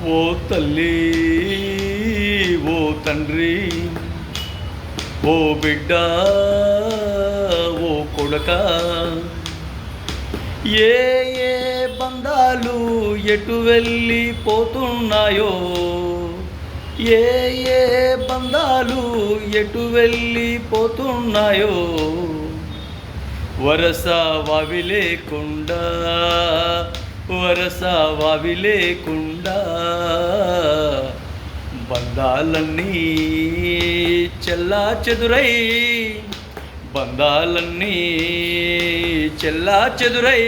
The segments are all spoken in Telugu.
ఓ తల్లి ఓ తండ్రి ఓ బిడ్డ ఓ కొడక ఏ ఏ బంధాలు ఎటు వెళ్ళిపోతున్నాయో ఏ ఏ బంధాలు ఎటు వెళ్ళిపోతున్నాయో వరస వావి లేకుండా బంధాలన్నీ చెల్లా చెదురై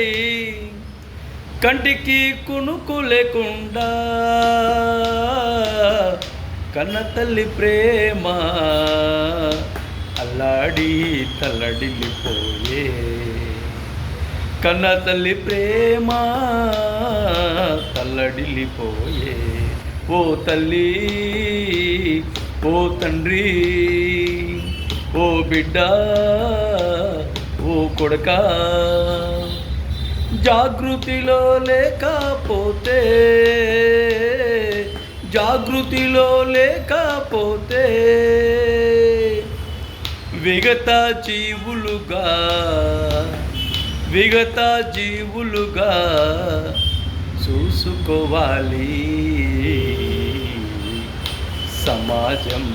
కంటికి కునుకు లేకుండా కన్న తల్లి ప్రేమ అల్లాడి తల్లడిల్లిపోయే కన్న తల్లి ప్రేమ తల్లడిల్లిపోయే ఓ తల్లి ఓ తండ్రి ఓ బిడ్డ ఓ కొడక జాగృతిలో లేకపోతే విగత జీవులుగా చూసుకోవాలి సమాజం